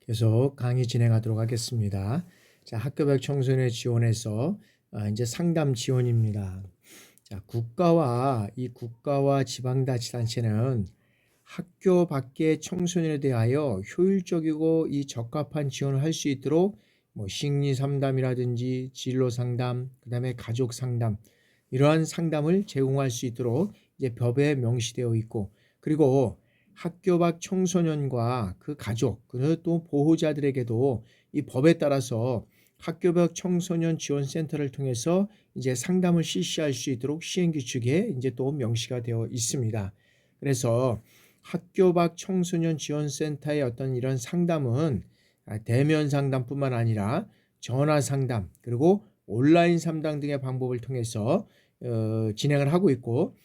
계속 강의 진행하도록 하겠습니다. 자, 학교별 청소년을 지원해서 이제 상담 지원입니다. 자, 국가와 지방자치단체는 학교 밖의 청소년에 대하여 효율적이고 이 적합한 지원을 할 수 있도록 뭐 심리 상담이라든지 진로 상담, 그다음에 가족 상담 이러한 상담을 제공할 수 있도록 이제 법에 명시되어 있고, 그리고 학교 밖 청소년과 그 가족, 그리고 또 보호자들에게도 이 법에 따라서 학교 밖 청소년 지원센터를 통해서 이제 상담을 실시할 수 있도록 시행규칙에 이제 또 명시가 되어 있습니다. 그래서 학교 밖 청소년 지원센터의 어떤 이런 상담은 대면 상담뿐만 아니라 전화 상담, 그리고 온라인 상담 등의 방법을 통해서 진행을 하고 있고,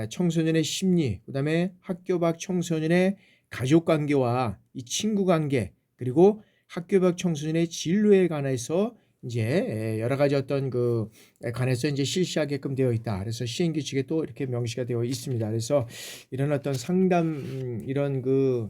청소년의 심리, 그다음에 학교 밖 청소년의 가족 관계와 이 친구 관계, 그리고 학교 밖 청소년의 진로에 관해서 이제 여러 가지 어떤 그 관해서 이제 실시하게끔 되어 있다. 그래서 시행규칙에 또 이렇게 명시가 되어 있습니다. 그래서 이런 어떤 상담 이런 그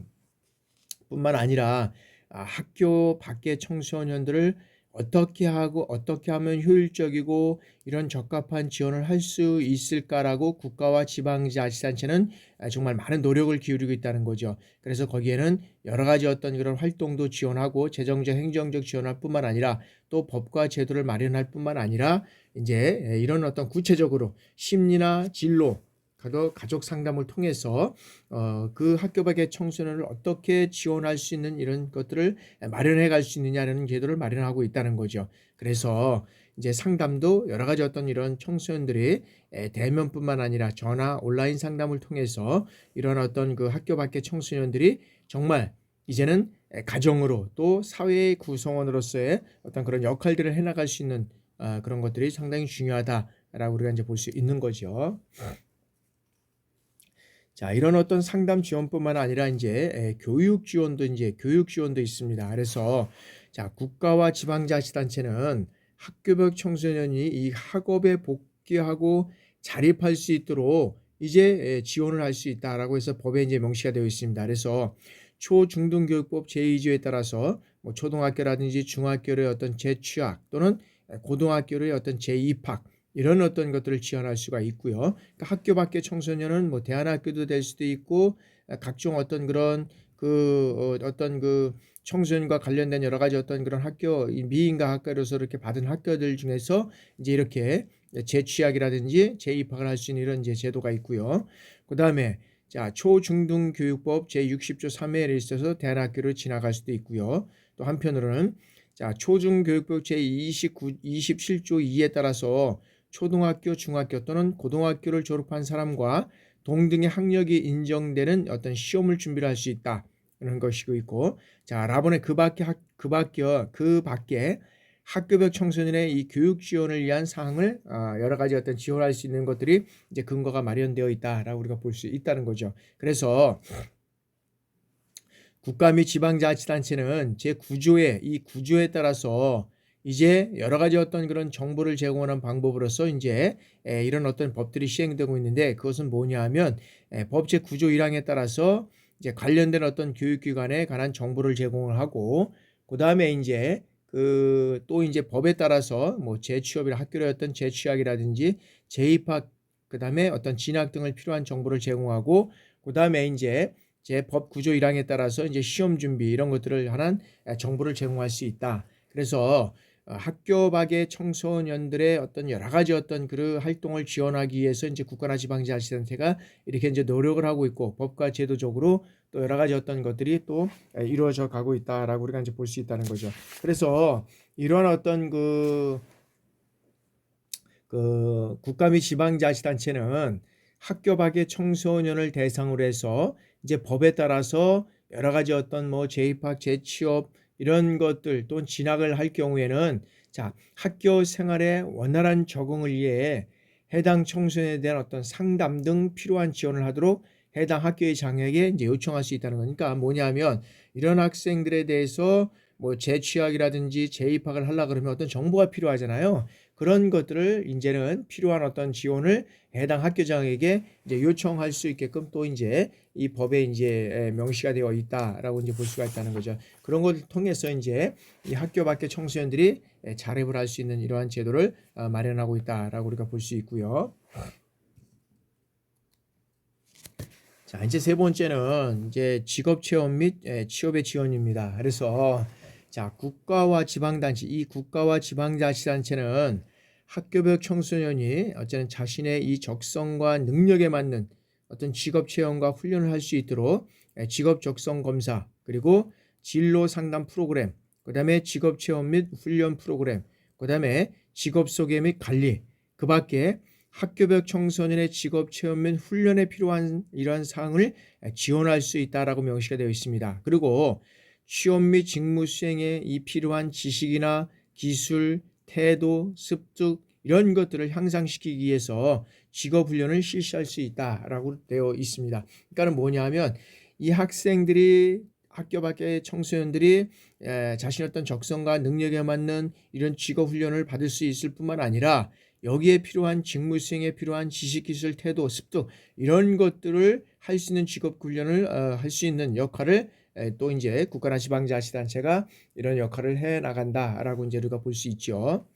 뿐만 아니라 학교 밖의 청소년들을 어떻게 하고 어떻게 하면 효율적이고 이런 적합한 지원을 할 수 있을까라고 국가와 지방자치단체는 정말 많은 노력을 기울이고 있다는 거죠. 그래서 거기에는 여러 가지 어떤 그런 활동도 지원하고 재정적, 행정적 지원할 뿐만 아니라 또 법과 제도를 마련할 뿐만 아니라 이제 이런 어떤 구체적으로 심리나 진로, 가족 상담을 통해서 그 학교 밖의 청소년을 어떻게 지원할 수 있는 이런 것들을 마련해 갈 수 있느냐는 제도를 마련하고 있다는 거죠. 그래서 이제 상담도 여러 가지 어떤 이런 청소년들이 대면뿐만 아니라 전화, 온라인 상담을 통해서 이런 어떤 그 학교 밖의 청소년들이 정말 이제는 가정으로 또 사회의 구성원으로서의 어떤 그런 역할들을 해나갈 수 있는 그런 것들이 상당히 중요하다라고 우리가 이제 볼 수 있는 거죠. 자, 이런 어떤 상담 지원뿐만 아니라 이제 교육 지원도 있습니다. 그래서 자, 국가와 지방자치단체는 학교별 청소년이 이 학업에 복귀하고 자립할 수 있도록 이제 지원을 할 수 있다라고 해서 법에 이제 명시가 되어 있습니다. 그래서 초중등교육법 제2조에 따라서 뭐 초등학교라든지 중학교의 어떤 재취학 또는 고등학교의 어떤 재입학 이런 어떤 것들을 지원할 수가 있고요. 그러니까 학교 밖의 청소년은 뭐 대안학교도 될 수도 있고 각종 어떤 그런 어떤 그 청소년과 관련된 여러 가지 어떤 그런 학교, 미인가 학과로서 이렇게 받은 학교들 중에서 이제 이렇게 재취학이라든지 재입학을 할 수 있는 이런 이제 제도가 있고요. 그다음에 자, 초중등교육법 제60조 3회에 있어서 대안학교를 지나갈 수도 있고요. 또 한편으로는 자, 초중교육법 제27조 2에 따라서 초등학교, 중학교 또는 고등학교를 졸업한 사람과 동등의 학력이 인정되는 어떤 시험을 준비를 할 수 있다. 이런 것이고 있고, 자, 라본의 그 밖에 학교별 청소년의 이 교육 지원을 위한 사항을 여러 가지 어떤 지원할 수 있는 것들이 이제 근거가 마련되어 있다라고 우리가 볼 수 있다는 거죠. 그래서 국가 및 지방자치단체는 이 구조에 따라서 이제 여러 가지 어떤 그런 정보를 제공하는 방법으로서 이제 이런 어떤 법들이 시행되고 있는데, 그것은 뭐냐 하면 법 제9조 1항에 따라서 이제 관련된 어떤 교육기관에 관한 정보를 제공을 하고, 그 다음에 이제 또 이제 법에 따라서 뭐 재취업이나 학교의 어떤 재취학이라든지 재입학, 그 다음에 어떤 진학 등을 필요한 정보를 제공하고, 그 다음에 이제 법 9조 1항에 따라서 이제 시험 준비 이런 것들을 하는 정보를 제공할 수 있다. 그래서 학교 밖의 청소년들의 어떤 여러 가지 어떤 그 활동을 지원하기 위해서 이제 국가나 지방자치단체가 이렇게 이제 노력을 하고 있고, 법과 제도적으로 또 여러 가지 어떤 것들이 또 이루어져 가고 있다라고 우리가 이제 볼 수 있다는 거죠. 그래서 이런 어떤 그 국가 및 지방자치단체는 학교 밖의 청소년을 대상으로 해서 이제 법에 따라서 여러 가지 어떤 뭐 재입학, 재취업 이런 것들 또는 진학을 할 경우에는 자, 학교 생활에 원활한 적응을 위해 해당 청소년에 대한 어떤 상담 등 필요한 지원을 하도록 해당 학교의 장에게 이제 요청할 수 있다는 거니까, 뭐냐면 이런 학생들에 대해서 뭐 재취학이라든지 재입학을 하려고 그러면 어떤 정보가 필요하잖아요. 그런 것들을 이제는 필요한 어떤 지원을 해당 학교장에게 이제 요청할 수 있게끔 또 이제 이 법에 이제 명시가 되어 있다라고 이제 볼 수가 있다는 거죠. 그런 것을 통해서 이제 이 학교 밖의 청소년들이 자립을 할 수 있는 이러한 제도를 마련하고 있다라고 우리가 볼 수 있고요. 자, 이제 세 번째는 이제 직업 체험 및 취업의 지원입니다. 그래서 자, 국가와 지방단체, 이 국가와 지방자치단체는 학교별 청소년이 어쨌든 자신의 이 적성과 능력에 맞는 어떤 직업 체험과 훈련을 할 수 있도록 직업 적성 검사, 그리고 진로 상담 프로그램, 그다음에 직업 체험 및 훈련 프로그램, 그다음에 직업 소개 및 관리, 그 밖에 학교별 청소년의 직업 체험 및 훈련에 필요한 이러한 사항을 지원할 수 있다라고 명시가 되어 있습니다. 그리고 취업 및 직무 수행에 이 필요한 지식이나 기술, 태도, 습득 이런 것들을 향상시키기 위해서 직업 훈련을 실시할 수 있다라고 되어 있습니다. 그러니까 뭐냐면 이 학생들이 학교 밖의 청소년들이 자신의 어떤 적성과 능력에 맞는 이런 직업 훈련을 받을 수 있을 뿐만 아니라 여기에 필요한 직무 수행에 필요한 지식, 기술, 태도, 습득 이런 것들을 할 수 있는 직업 훈련을 할 수 있는 역할을 또 이제 국가나 지방자치단체가 이런 역할을 해 나간다라고 이제 우리가 볼 수 있죠.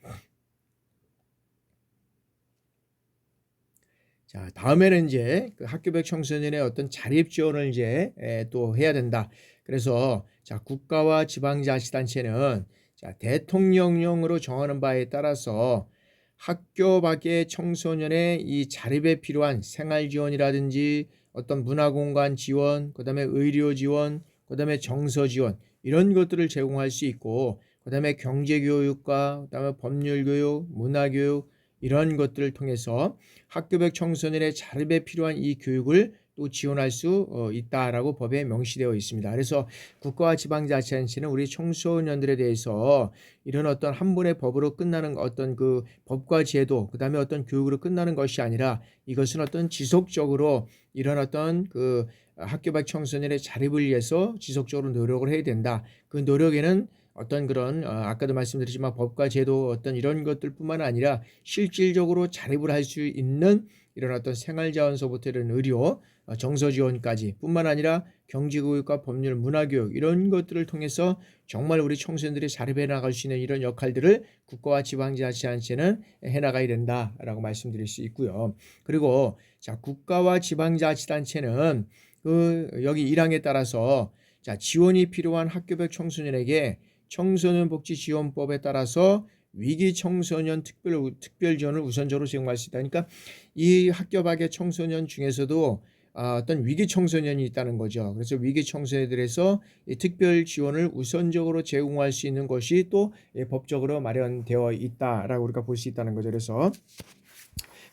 자, 다음에는 이제 그 학교별 청소년의 어떤 자립 지원을 이제 또 해야 된다. 그래서 자, 국가와 지방자치단체는 자, 대통령령으로 정하는 바에 따라서 학교 밖의 청소년의 이 자립에 필요한 생활 지원이라든지 어떤 문화공간 지원, 그다음에 의료 지원, 그다음에 정서 지원 이런 것들을 제공할 수 있고, 그다음에 경제 교육과 그다음에 법률 교육, 문화 교육 이런 것들을 통해서 학교별 청소년의 자립에 필요한 이 교육을 또 지원할 수 있다라고 법에 명시되어 있습니다. 그래서 국가와 지방자치단체는 우리 청소년들에 대해서 이런 어떤 한 번의 법으로 끝나는 어떤 그 법과 제도, 그다음에 어떤 교육으로 끝나는 것이 아니라 이것은 어떤 지속적으로 이런 어떤 그 학교 밖 청소년의 자립을 위해서 지속적으로 노력을 해야 된다. 그 노력에는 어떤 그런 아까도 말씀드렸지만 법과 제도 어떤 이런 것들뿐만 아니라 실질적으로 자립을 할 수 있는 이런 어떤 생활자원서부터 이런 의료, 정서 지원까지 뿐만 아니라 경제교육과 법률, 문화교육 이런 것들을 통해서 정말 우리 청소년들이 자립해 나갈 수 있는 이런 역할들을 국가와 지방자치단체는 해나가야 된다라고 말씀드릴 수 있고요. 그리고 자, 국가와 지방자치단체는 그 여기 1항에 따라서 자, 지원이 필요한 학교별 청소년에게 청소년복지지원법에 따라서 위기 청소년 특별 지원을 우선적으로 제공할 수 있다. 그러니까 이 학교 밖의 청소년 중에서도 어떤 위기 청소년이 있다는 거죠. 그래서 위기 청소년들에서 이 특별 지원을 우선적으로 제공할 수 있는 것이 또 법적으로 마련되어 있다라고 우리가 볼 수 있다는 거죠. 그래서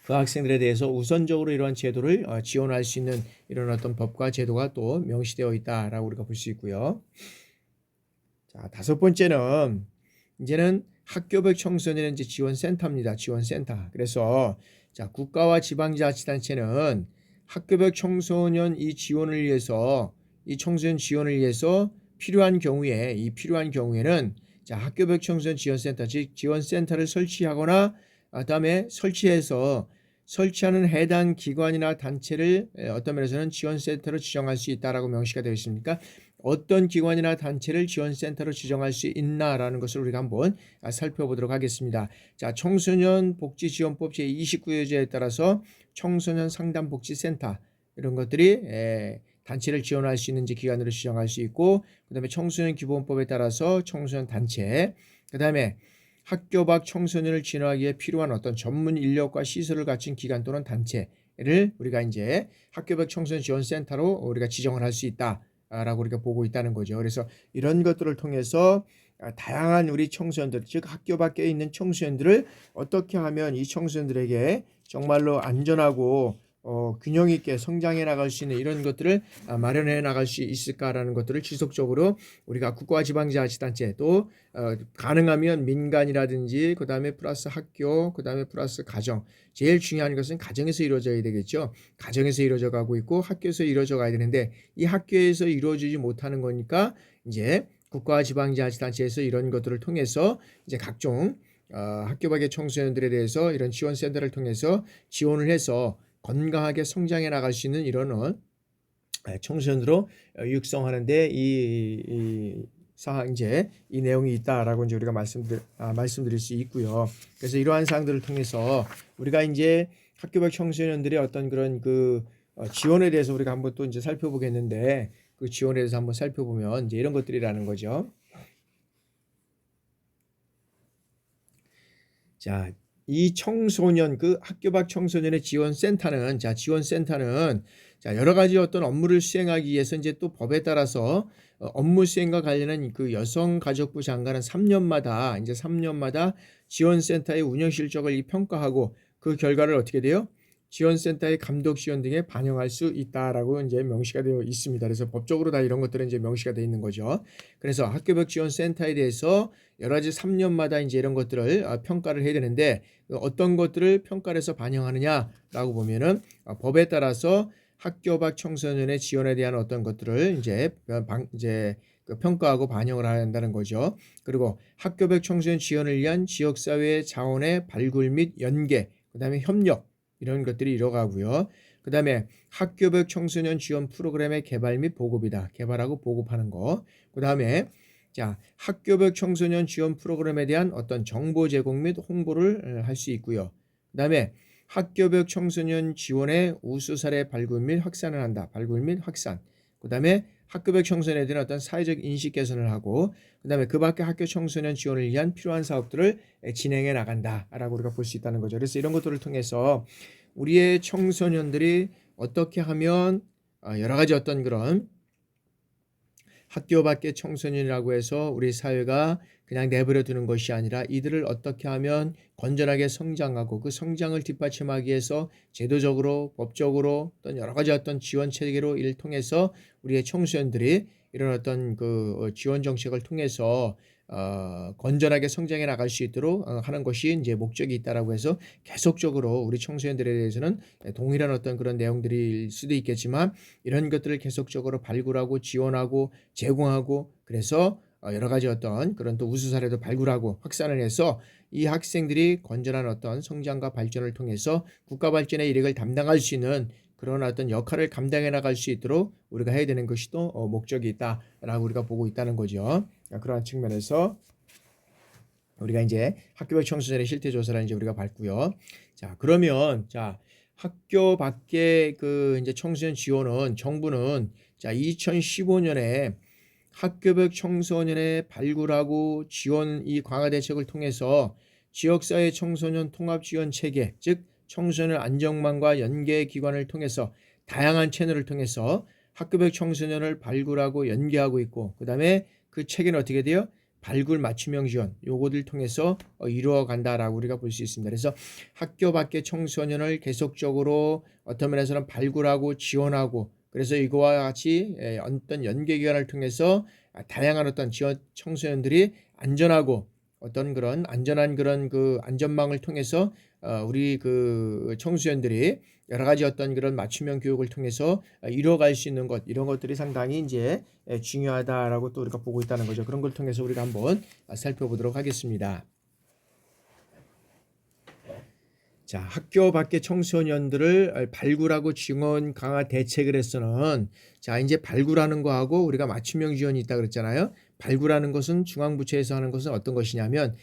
그 학생들에 대해서 우선적으로 이러한 제도를 지원할 수 있는 이런 어떤 법과 제도가 또 명시되어 있다라고 우리가 볼 수 있고요. 자, 다섯 번째는 이제는 학교별 청소년 이제 지원센터입니다. 지원센터. 그래서 자, 국가와 지방자치단체는 학교별 청소년 이 지원을 위해서 이 청소년 지원을 위해서 필요한 경우에는 자, 학교별 청소년 지원센터 즉 지원센터를 설치하거나 그다음에 설치하는 해당 기관이나 단체를 어떤 면에서는 지원센터로 지정할 수 있다라고 명시가 되어 있습니까? 어떤 기관이나 단체를 지원센터로 지정할 수 있나라는 것을 우리가 한번 살펴보도록 하겠습니다. 자, 청소년 복지지원법 제29조에 따라서 청소년 상담복지센터 이런 것들이 단체를 지원할 수 있는 기관으로 지정할 수 있고, 그 다음에 청소년 기본법에 따라서 청소년 단체, 그 다음에 학교 밖 청소년을 지원하기 위해 필요한 어떤 전문 인력과 시설을 갖춘 기관 또는 단체를 우리가 이제 학교 밖 청소년 지원센터로 우리가 지정을 할 수 있다. 라고 우리가 보고 있다는 거죠. 그래서 이런 것들을 통해서 다양한 우리 청소년들, 즉 학교 밖에 있는 청소년들을 어떻게 하면 이 청소년들에게 정말로 안전하고 균형 있게 성장해 나갈 수 있는 이런 것들을 마련해 나갈 수 있을까라는 것들을 지속적으로 우리가 국가와 지방자치단체 또 가능하면 민간이라든지 그 다음에 플러스 학교, 그 다음에 플러스 가정, 제일 중요한 것은 가정에서 이루어져야 되겠죠. 가정에서 이루어져 가고 있고 학교에서 이루어져 가야 되는데 이 학교에서 이루어지지 못하는 거니까 이제 국가와 지방자치단체에서 이런 것들을 통해서 이제 각종 학교 밖의 청소년들에 대해서 이런 지원 센터를 통해서 지원을 해서 건강하게 성장해 나갈 수 있는 이런 청소년으로 육성하는데 이 사항 이제 이 내용이 있다라고 이제 우리가 말씀드릴 수 있고요. 그래서 이러한 사항들을 통해서 우리가 이제 학교 밖 청소년들의 어떤 그런 지원에 대해서 우리가 한번 또 이제 살펴보겠는데 그 지원에 대해서 한번 살펴보면 이제 이런 것들이라는 거죠. 자, 이 청소년 학교 밖 청소년의 지원센터는 여러 가지 어떤 업무를 수행하기 위해서 이제 또 법에 따라서 업무 수행과 관련한 여성가족부 장관은 3년마다 지원센터의 운영 실적을 평가하고 그 결과를 어떻게 돼요? 지원센터의 감독 지원 등에 반영할 수 있다라고 이제 명시가 되어 있습니다. 그래서 법적으로 다 이런 것들은 이제 명시가 되어 있는 거죠. 그래서 학교벽 지원센터에 대해서 여러 가지 3년마다 이제 이런 것들을 평가를 해야 되는데 어떤 것들을 평가를 해서 반영하느냐라고 보면은 법에 따라서 학교 밖 청소년의 지원에 대한 어떤 것들을 이제 평가하고 반영을 한다는 거죠. 그리고 학교 밖 청소년 지원을 위한 지역사회 자원의 발굴 및 연계, 그다음에 협력 이런 것들이 이뤄가고요. 그 다음에 학교벽 청소년 지원 프로그램의 개발 및 보급이다. 개발하고 보급하는 거. 그 다음에 학교벽 청소년 지원 프로그램에 대한 어떤 정보 제공 및 홍보를 할 수 있고요. 그 다음에 학교벽 청소년 지원의 우수 사례 발굴 및 확산을 한다. 발굴 및 확산. 그 다음에 학교벽 청소년에 대한 어떤 사회적 인식 개선을 하고 그 다음에 그 밖에 학교 청소년 지원을 위한 필요한 사업들을 진행해 나간다라고 우리가 볼 수 있다는 거죠. 그래서 이런 것들을 통해서 우리의 청소년들이 어떻게 하면 여러 가지 어떤 그런 학교 밖의 청소년이라고 해서 우리 사회가 그냥 내버려 두는 것이 아니라 이들을 어떻게 하면 건전하게 성장하고 그 성장을 뒷받침하기 위해서 제도적으로 법적으로 어떤 여러 가지 어떤 지원 체계로 이를 통해서 우리의 청소년들이 이런 어떤 지원 정책을 통해서 건전하게 성장해 나갈 수 있도록 하는 것이 이제 목적이 있다라고 해서 계속적으로 우리 청소년들에 대해서는 동일한 어떤 그런 내용들일 수도 있겠지만 이런 것들을 계속적으로 발굴하고 지원하고 제공하고 그래서 여러 가지 어떤 그런 또 우수 사례도 발굴하고 확산을 해서 이 학생들이 건전한 어떤 성장과 발전을 통해서 국가 발전의 일획을 담당할 수 있는 그런 어떤 역할을 감당해 나갈 수 있도록 우리가 해야 되는 것이 또 목적이 있다라고 우리가 보고 있다는 거죠. 그러한 측면에서 우리가 이제 학교밖 청소년의 실태 조사를 이제 우리가 봤고요. 그러면 학교 밖에 이제 청소년 지원은 정부는 2015년에 학교벽 청소년의 발굴하고 지원이 강화 대책을 통해서 지역사회 청소년 통합 지원 체계, 즉 청소년 안정망과 연계 기관을 통해서 다양한 채널을 통해서 학교벽 청소년을 발굴하고 연계하고 있고 그다음에 그 체계는 어떻게 돼요? 발굴 맞춤형 지원 요거들 통해서 이루어 간다라고 우리가 볼 수 있습니다. 그래서 학교 밖의 청소년을 계속적으로 어떤 면에서는 발굴하고 지원하고 그래서 이거와 같이 어떤 연계 기관을 통해서 다양한 어떤 지원 청소년들이 안전하고 어떤 그런 안전한 그런 안전망을 통해서 우리 청소년들이 여러 가지 어떤 그런 맞춤형 교육을 통해서 이뤄갈 수 있는 것 이런 것들이 상당히 이제 중요하다라고 또 우리가 보고 있다는 거죠. 그런 걸 통해서 우리가 한번 살펴보도록 하겠습니다. 학교 밖의 청소년들을 발굴하고 지원 강화 대책을 해서는 이제 발굴하는 거하고 우리가 맞춤형 지원이 있다 그랬잖아요. 발굴하는 것은 중앙부처에서 하는 것은 어떤 것이냐면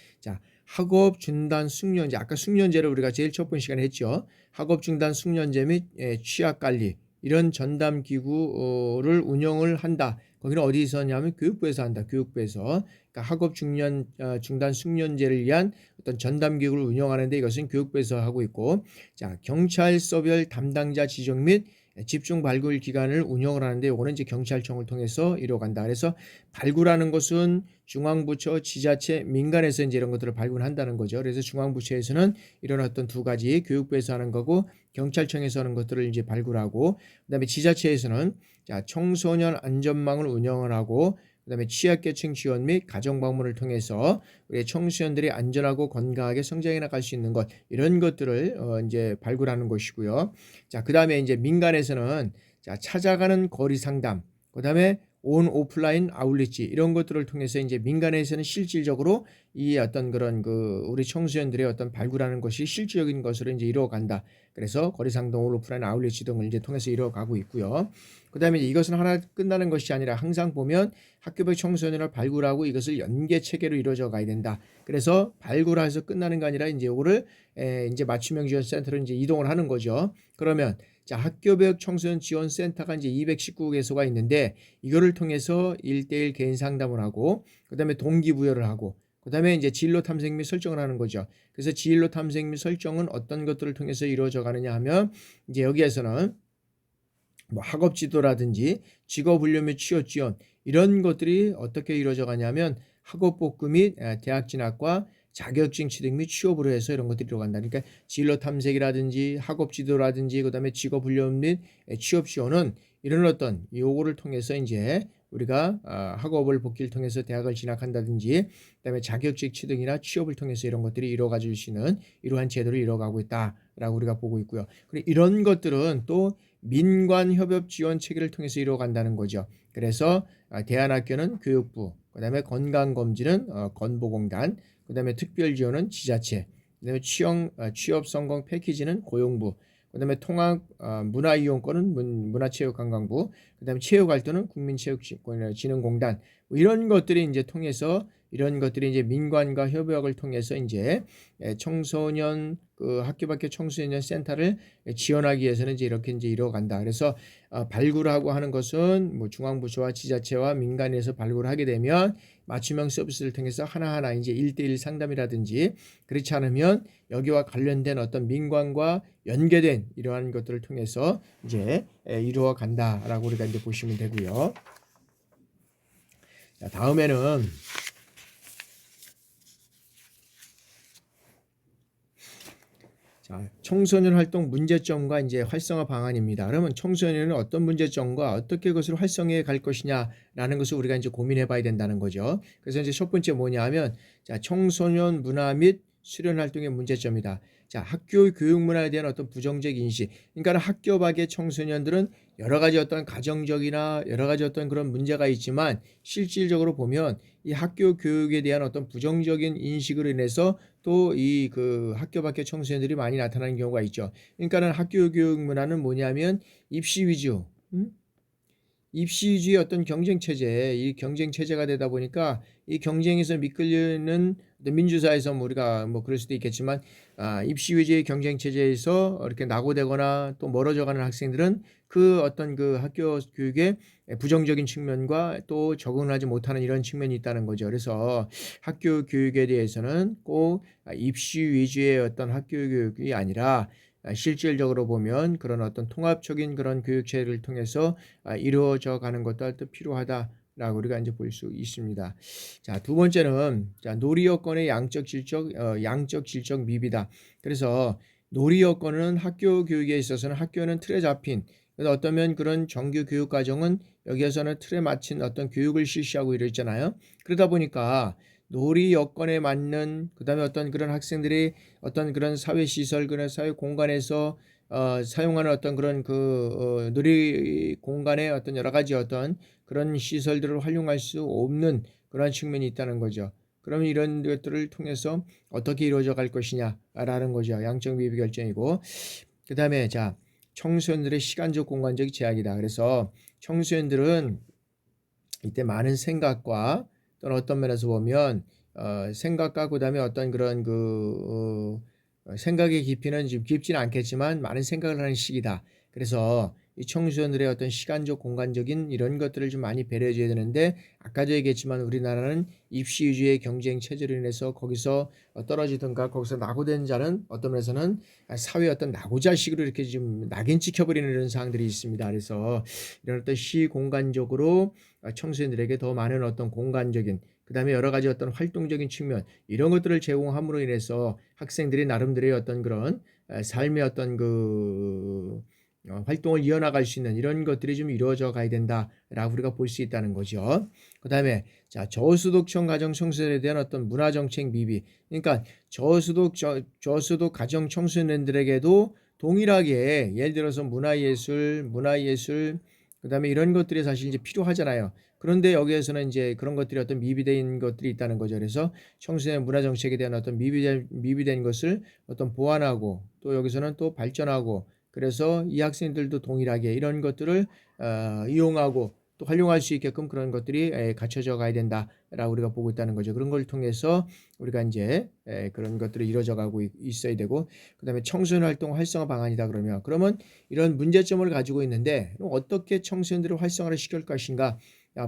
학업 중단 숙련제 아까 숙련제를 우리가 제일 첫 번째 시간에 했죠. 학업 중단 숙련제 및 취약 관리 이런 전담 기구를 운영을 한다. 거기는 어디서 하냐면 교육부에서 한다. 교육부에서 그러니까 학업 중단 숙련제를 위한 어떤 전담 기구를 운영하는데 이것은 교육부에서 하고 있고 경찰서별 담당자 지정 및 집중 발굴 기관을 운영을 하는데 이거는 이제 경찰청을 통해서 이루어간다. 그래서 발굴하는 것은 중앙부처, 지자체, 민간에서 이제 이런 것들을 발굴한다는 거죠. 그래서 중앙부처에서는 이런 어떤 두 가지 교육부에서 하는 거고 경찰청에서 하는 것들을 이제 발굴하고 그다음에 지자체에서는 청소년 안전망을 운영을 하고 그다음에 취약계층 지원 및 가정 방문을 통해서 우리 청소년들이 안전하고 건강하게 성장해 나갈 수 있는 것 이런 것들을 이제 발굴하는 것이고요. 그다음에 이제 민간에서는 찾아가는 거리 상담, 그다음에 온 오프라인 아울렛지 이런 것들을 통해서 이제 민간에서는 실질적으로 이 어떤 그런 우리 청소년들의 어떤 발굴하는 것이 실질적인 것으로 이제 이루어간다. 그래서 거리상동 온 오프라인 아울렛지 등을 이제 통해서 이루어가고 있고요. 그다음에 이것은 하나 끝나는 것이 아니라 항상 보면 학교별 청소년을 발굴하고 이것을 연계 체계로 이루어져 가야 된다. 그래서 발굴해서 끝나는 게 아니라 이제 이거를 이제 맞춤형 지원 센터로 이제 이동을 하는 거죠. 그러면 자, 학교별 청소년 지원 센터가 이제 219개소가 있는데 이거를 통해서 1대1 개인 상담을 하고 그다음에 동기부여를 하고 그다음에 이제 진로 탐색 및 설정을 하는 거죠. 그래서 진로 탐색 및 설정은 어떤 것들을 통해서 이루어져 가느냐 하면 이제 여기에서는 뭐 학업 지도라든지 직업 훈련 및 취업 지원 이런 것들이 어떻게 이루어져 가냐면 학업 복구 및 대학 진학과 자격증 취득 및 취업으로 해서 이런 것들이 들어간다. 그러니까 진로 탐색이라든지 학업 지도라든지 그다음에 직업 훈련 및 취업 지원은 이런 어떤 요거를 통해서 이제 우리가 학업을 복귀를 통해서 대학을 진학한다든지 그다음에 자격증 취득이나 취업을 통해서 이런 것들이 이루어가질 수 있는 이러한 제도를 이루어가고 있다라고 우리가 보고 있고요. 그리고 이런 것들은 또 민관 협업 지원 체계를 통해서 이루어간다는 거죠. 그래서 대안학교는 교육부, 그다음에 건강검진은 건보공단, 그다음에 특별지원은 지자체, 그다음에 취업 성공 패키지는 고용부, 그다음에 통합 문화이용권은 문화체육관광부, 그다음에 체육활동은 국민체육진흥공단 뭐 이런 것들이 이제 통해서 이런 것들이 이제 민관과 협약을 통해서 이제 청소년 학교 밖의 청소년 센터를 지원하기 위해서는 이제 이렇게 이제 이루어간다. 그래서 발굴하고 하는 것은 뭐 중앙부처와 지자체와 민간에서 발굴하게 되면 맞춤형 서비스를 통해서 하나하나 이제 1대1 상담이라든지 그렇지 않으면 여기와 관련된 어떤 민관과 연계된 이러한 것들을 통해서 이제 이루어 간다라고 우리가 이제 보시면 되고요. 자, 다음에는 자, 청소년 활동 문제점과 이제 활성화 방안입니다. 그러면 청소년은 어떤 문제점과 어떻게 그것을 활성화해 갈 것이냐라는 것을 우리가 이제 고민해 봐야 된다는 거죠. 그래서 이제 첫 번째 뭐냐 하면 자, 청소년 문화 및 수련 활동의 문제점이다. 자, 학교 교육 문화에 대한 어떤 부정적 인식. 그러니까 학교 밖의 청소년들은 여러 가지 어떤 가정적이나 여러 가지 어떤 그런 문제가 있지만 실질적으로 보면 이 학교 교육에 대한 어떤 부정적인 인식으로 인해서 또 이 학교 밖의 청소년들이 많이 나타나는 경우가 있죠. 그러니까는 학교 교육 문화는 뭐냐면 입시 위주, 입시 위주의 어떤 경쟁 체제, 이 경쟁 체제가 되다 보니까 이 경쟁에서 미끌리는 민주사회에서 우리가 뭐 그럴 수도 있겠지만 입시 위주의 경쟁 체제에서 이렇게 낙오되거나 또 멀어져가는 학생들은 그 어떤 학교 교육의 부정적인 측면과 또 적응하지 못하는 이런 측면이 있다는 거죠. 그래서 학교 교육에 대해서는 꼭 입시 위주의 어떤 학교 교육이 아니라 실질적으로 보면 그런 어떤 통합적인 그런 교육체를 통해서 이루어져 가는 것도 또 필요하다라고 우리가 이제 볼 수 있습니다. 자, 두 번째는 자, 놀이 여건의 양적 질적 미비다. 그래서 놀이 여건은 학교 교육에 있어서는 학교는 틀에 잡힌 어떠면 그런 정규 교육 과정은 여기에서는 틀에 맞춘 어떤 교육을 실시하고 이랬잖아요. 그러다 보니까 놀이 여건에 맞는 그다음에 어떤 그런 학생들이 어떤 그런 사회 시설 그런 사회 공간에서 사용하는 어떤 그런 놀이 공간의 어떤 여러 가지 어떤 그런 시설들을 활용할 수 없는 그런 측면이 있다는 거죠. 그러면 이런 것들을 통해서 어떻게 이루어져 갈 것이냐라는 거죠. 양적 미비 결정이고 그다음에 자 청소년들의 시간적 공간적 제약이다. 그래서 청소년들은 이때 많은 생각과 또는 어떤 면에서 보면 생각과 그다음에 어떤 그런 생각의 깊이는 지금 깊지는 않겠지만 많은 생각을 하는 시기다. 그래서 이 청소년들의 어떤 시간적 공간적인 이런 것들을 좀 많이 배려해 줘야 되는데 아까도 얘기했지만 우리나라는 입시 위주의 경쟁 체제로 인해서 거기서 떨어지든가 거기서 낙오된 자는 어떤 면에서는 사회 어떤 낙오자식으로 이렇게 좀 낙인 찍혀버리는 이런 상황들이 있습니다. 그래서 이런 어떤 시공간적으로 청소년들에게 더 많은 어떤 공간적인 그다음에 여러 가지 어떤 활동적인 측면 이런 것들을 제공함으로 인해서 학생들이 나름대로의 어떤 그런 삶의 어떤 활동을 이어나갈 수 있는 이런 것들이 좀 이루어져 가야 된다라고 우리가 볼 수 있다는 거죠. 그다음에 자 저소득층 가정 청소년에 대한 어떤 문화 정책 미비. 그러니까 저소득 가정 청소년들에게도 동일하게 예를 들어서 문화예술 그다음에 이런 것들이 사실 이제 필요하잖아요. 그런데 여기에서는 이제 그런 것들이 어떤 미비된 것들이 있다는 거죠. 그래서 청소년 문화 정책에 대한 어떤 미비된 것을 어떤 보완하고 또 여기서는 또 발전하고 그래서 이 학생들도 동일하게 이런 것들을 이용하고 또 활용할 수 있게끔 그런 것들이 갖춰져 가야 된다라고 우리가 보고 있다는 거죠. 그런 걸 통해서 우리가 이제 그런 것들이 이루어져 가고 있어야 되고 그다음에 청소년 활동 활성화 방안이다 그러면 이런 문제점을 가지고 있는데 그럼 어떻게 청소년들을 활성화를 시킬 것인가?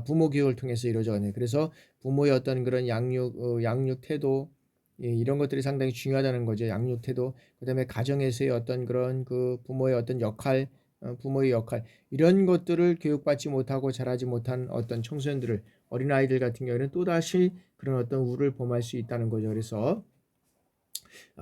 부모 교육을 통해서 이루어져가네요. 그래서 부모의 어떤 그런 양육 태도 이런 것들이 상당히 중요하다는 거죠. 양육 태도, 그다음에 가정에서의 어떤 그런 그 부모의 어떤 역할, 부모의 역할 이런 것들을 교육받지 못하고 자라지 못한 어떤 청소년들을 어린아이들 같은 경우에는 또다시 그런 어떤 우를 범할 수 있다는 거죠. 그래서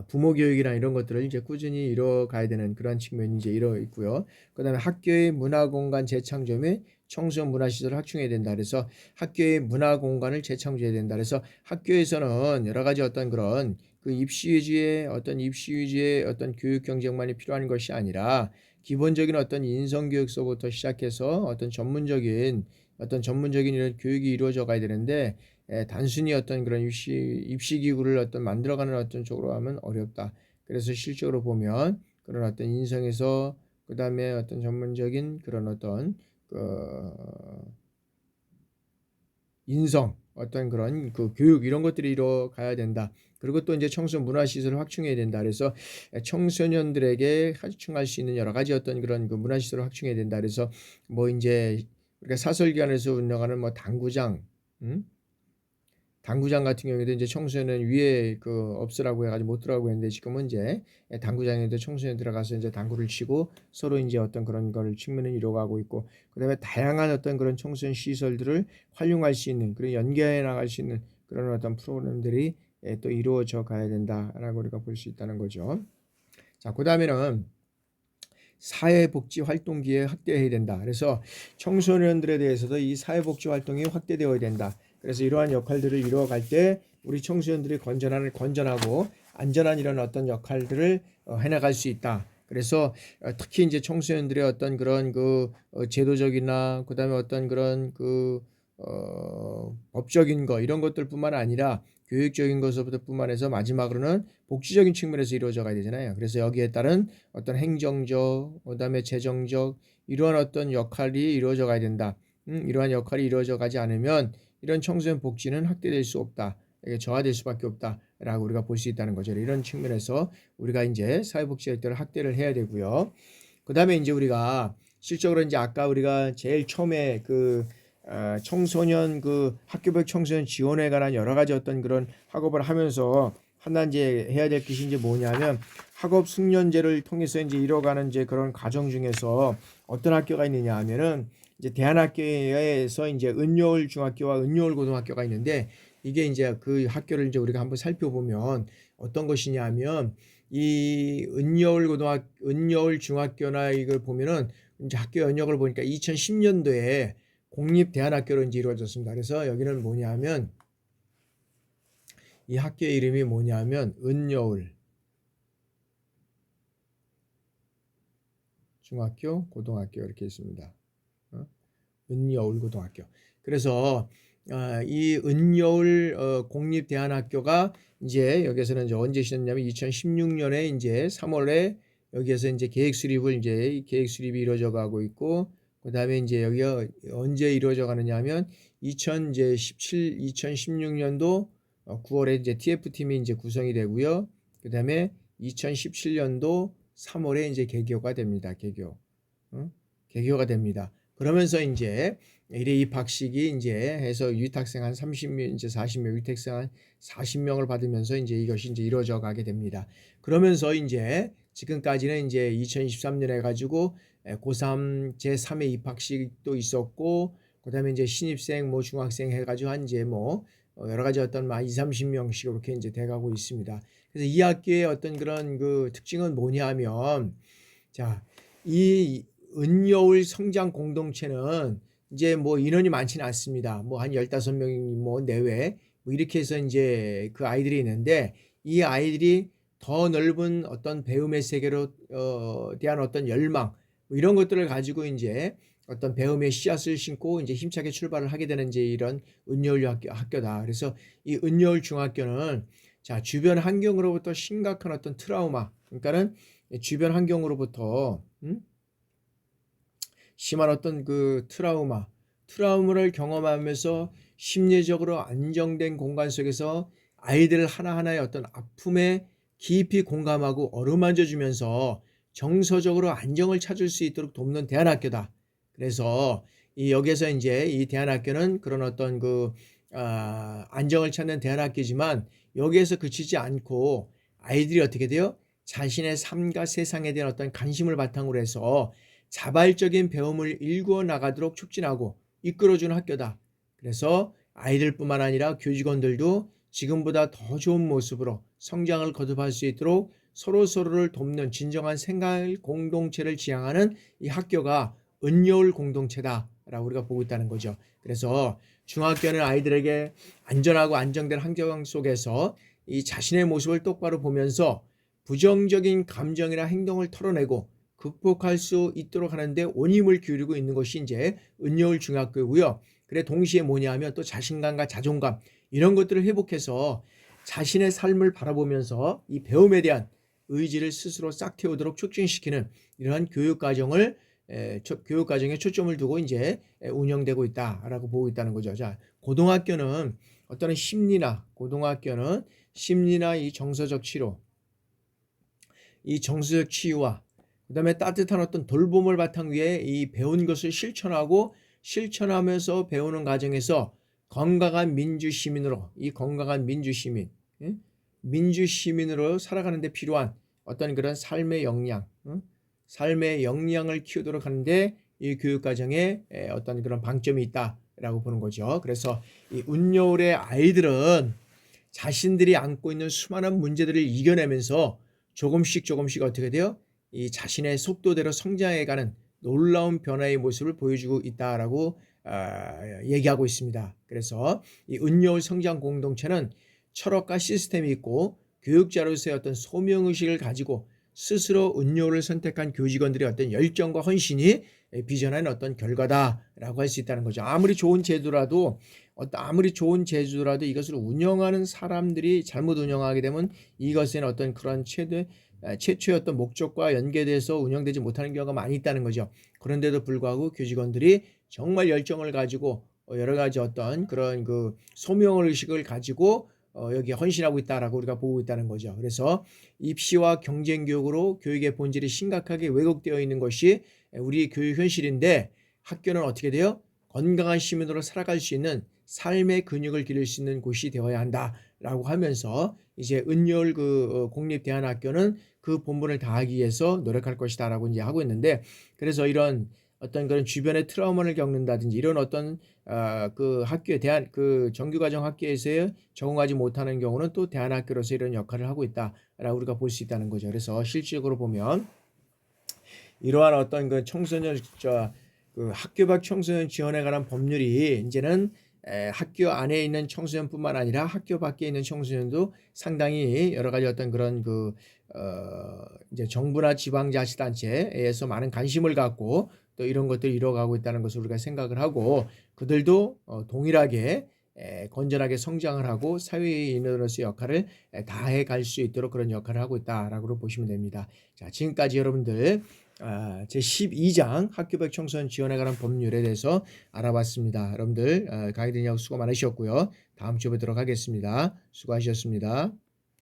부모 교육이나 이런 것들을 이제 꾸준히 이뤄가야 되는 그런 측면이 이제 이루어 있고요. 그다음에 학교의 문화 공간 재창조 및 청소년 문화 시설을 확충해야 된다. 그래서 학교의 문화 공간을 재창조해야 된다. 그래서 학교에서는 여러 가지 어떤 그런 그 입시 위주의 어떤 교육 경쟁만이 필요한 것이 아니라 기본적인 어떤 인성 교육서부터 시작해서 어떤 전문적인 이런 교육이 이루어져 가야 되는데 단순히 어떤 그런 입시 기구를 어떤 만들어가는 어떤 쪽으로 하면 어렵다. 그래서 실적으로 보면 그런 어떤 인성에서 그다음에 어떤 전문적인 그런 어떤 그 인성 어떤 그런 그 교육 이런 것들이 이루어가야 된다. 그리고 또 이제 청소년 문화 시설을 확충해야 된다. 그래서 청소년들에게 확충할 수 있는 여러 가지 어떤 그런 그 문화 시설을 확충해야 된다. 그래서 뭐 이제 우리가 사설기관에서 운영하는 뭐 당구장, 음? 당구장 같은 경우에도 이제 청소년은 위에 그 없으라고 해가지고 못 들어가고 했는데 지금은 이제 당구장에도 청소년 들어가서 이제 당구를 치고 서로 이제 어떤 그런 걸 측면을 이루어가고 있고 그다음에 다양한 어떤 그런 청소년 시설들을 활용할 수 있는 그런 연계해 나갈 수 있는 그런 어떤 프로그램들이 또 이루어져 가야 된다라고 우리가 볼 수 있다는 거죠. 자, 그다음에는 사회복지 활동 기회 확대해야 된다. 그래서 청소년들에 대해서도 이 사회복지 활동이 확대되어야 된다. 그래서 이러한 역할들을 이루어갈 때 우리 청소년들이 건전하고 안전한 이런 어떤 역할들을 해나갈 수 있다. 그래서 특히 이제 청소년들의 어떤 그런 그 제도적이나 그다음에 어떤 그런 그 법적인 거 이런 것들뿐만 아니라 교육적인 것부터뿐만 해서 마지막으로는 복지적인 측면에서 이루어져 가야 되잖아요. 그래서 여기에 따른 어떤 행정적, 그다음에 재정적 이러한 어떤 역할이 이루어져 가야 된다. 이러한 역할이 이루어져 가지 않으면 이런 청소년 복지는 확대될 수 없다. 이게 저하될 수밖에 없다라고 우리가 볼 수 있다는 거죠. 이런 측면에서 우리가 이제 사회복지 혜택을 확대를 해야 되고요. 그다음에 이제 우리가 실적으로 이제 아까 우리가 제일 처음에 그 청소년 그 학교별 청소년 지원에 관한 여러 가지 어떤 그런 학업을 하면서 하나 이제 해야 될 것이 이제 뭐냐면 학업 숙련제를 통해서 이제 이뤄가는 이제 그런 과정 중에서 어떤 학교가 있느냐 하면은 이제 대안학교에서 이제 은여울 중학교와 은여울 고등학교가 있는데 이게 이제 그 학교를 이제 우리가 한번 살펴보면 어떤 것이냐면 이 은여울 중학교나 이걸 보면은 이제 학교 연역을 보니까 2010년도에 공립대안학교로 이제 이루어졌습니다. 그래서 여기는 뭐냐면 이 학교의 이름이 뭐냐면 은여울 중학교, 고등학교 이렇게 있습니다. 은여울 고등학교. 그래서 이 은여울 공립대안학교가 이제 여기서는 이제 언제 시작했냐면 2016년에 이제 3월에 여기에서 이제 계획 수립이 이루어져 가고 있고 그다음에 이제 여기가 언제 이루어져 가느냐 하면 2016년도 9월에 이제 TF팀이 이제 구성이 되고요. 그다음에 2017년도 3월에 이제 개교가 됩니다. 개교가 됩니다. 그러면서 이제 1회 입학식이 이제 해서 유학생 한 30명, 이제 40명, 유학생 한 40명을 받으면서 이제 이것이 이제 이루어져 가게 됩니다. 그러면서 이제 지금까지는 이제 2023년에 가지고 고3 제3회 입학식도 있었고, 그 다음에 이제 신입생, 뭐 중학생 해가지고 한 이제 뭐 여러 가지 어떤 20-30명씩 이렇게 이제 돼가고 있습니다. 그래서 이 학교의 어떤 그런 그 특징은 뭐냐면, 자, 이 은여울 성장 공동체는 이제 뭐 인원이 많지는 않습니다. 뭐 한 15명 뭐 내외 뭐 이렇게 해서 이제 그 아이들이 있는데 이 아이들이 더 넓은 어떤 배움의 세계로 대한 어떤 열망 뭐 이런 것들을 가지고 이제 어떤 배움의 씨앗을 심고 이제 힘차게 출발을 하게 되는 이제 이런 은여울 학교다. 그래서 이 은여울 중학교는 자, 주변 환경으로부터 심각한 어떤 트라우마, 그러니까는 주변 환경으로부터 심한 어떤 그 트라우마를 경험하면서 심리적으로 안정된 공간 속에서 아이들 하나하나의 어떤 아픔에 깊이 공감하고 어루만져 주면서 정서적으로 안정을 찾을 수 있도록 돕는 대안학교다. 그래서 이 여기에서 이제 이 대안학교는 그런 어떤 안정을 찾는 대안학교지만 여기에서 그치지 않고 아이들이 어떻게 돼요? 자신의 삶과 세상에 대한 어떤 관심을 바탕으로 해서 자발적인 배움을 일구어 나가도록 촉진하고 이끌어주는 학교다. 그래서 아이들뿐만 아니라 교직원들도 지금보다 더 좋은 모습으로 성장을 거듭할 수 있도록 서로서로를 돕는 진정한 생활 공동체를 지향하는 이 학교가 은여울 공동체다라고 우리가 보고 있다는 거죠. 그래서 중학교는 아이들에게 안전하고 안정된 환경 속에서 이 자신의 모습을 똑바로 보면서 부정적인 감정이나 행동을 털어내고 극복할 수 있도록 하는데 온 힘을 기울이고 있는 것이 이제 은여울 중학교고요. 그래 동시에 뭐냐 하면 또 자신감과 자존감 이런 것들을 회복해서 자신의 삶을 바라보면서 이 배움에 대한 의지를 스스로 싹 틔우도록 촉진시키는 이러한 교육과정에 초점을 두고 이제 운영되고 있다라고 보고 있다는 거죠. 자, 고등학교는 고등학교는 심리나 이 정서적 치료, 이 정서적 치유와 그다음에 따뜻한 어떤 돌봄을 바탕 위에 이 배운 것을 실천하면서 배우는 과정에서 건강한 민주시민으로 민주시민으로 살아가는 데 필요한 어떤 그런 삶의 역량을 키우도록 하는데 이 교육과정에 어떤 그런 방점이 있다라고 보는 거죠. 그래서 이 은여울의 아이들은 자신들이 안고 있는 수많은 문제들을 이겨내면서 조금씩 어떻게 돼요? 이 자신의 속도대로 성장해가는 놀라운 변화의 모습을 보여주고 있다라고 얘기하고 있습니다. 그래서 이 은여울 성장 공동체는 철학과 시스템이 있고 교육자로서의 어떤 소명의식을 가지고 스스로 은여울을 선택한 교직원들의 어떤 열정과 헌신이 빚어낸 어떤 결과다라고 할 수 있다는 거죠. 아무리 좋은 제도라도 이것을 운영하는 사람들이 잘못 운영하게 되면 이것은 어떤 그런 최초의 어떤 목적과 연계돼서 운영되지 못하는 경우가 많이 있다는 거죠. 그런데도 불구하고 교직원들이 정말 열정을 가지고 여러 가지 어떤 그런 소명의식을 가지고 여기 헌신하고 있다라고 우리가 보고 있다는 거죠. 그래서 입시와 경쟁 교육으로 교육의 본질이 심각하게 왜곡되어 있는 것이 우리 교육 현실인데 학교는 어떻게 돼요? 건강한 시민으로 살아갈 수 있는 삶의 근육을 기를 수 있는 곳이 되어야 한다라고 하면서 이제 은여울 공립대안학교는 그 본분을 다하기 위해서 노력할 것이다라고 이제 하고 있는데 그래서 이런 어떤 그런 주변의 트라우마를 겪는다든지 이런 어떤 학교에 대한 정규과정 학교에서 적응하지 못하는 경우는 또 대안학교로서 이런 역할을 하고 있다라고 우리가 볼 수 있다는 거죠. 그래서 실질적으로 보면 이러한 어떤 학교 밖 청소년 지원에 관한 법률이 이제는 학교 안에 있는 청소년뿐만 아니라 학교 밖에 있는 청소년도 상당히 여러 가지 어떤 그런 이제 정부나 지방자치단체에서 많은 관심을 갖고 또 이런 것들을 이뤄가고 있다는 것을 우리가 생각을 하고 그들도 동일하게 건전하게 성장을 하고 사회인으로서 역할을 다해 갈 수 있도록 그런 역할을 하고 있다라고 보시면 됩니다. 자, 지금까지 여러분들 제12장 학교 밖 청소년 지원에 관한 법률에 대해서 알아봤습니다. 여러분들 가이드님하고 수고 많으셨고요. 다음 주에 뵙도록 하겠습니다. 수고하셨습니다.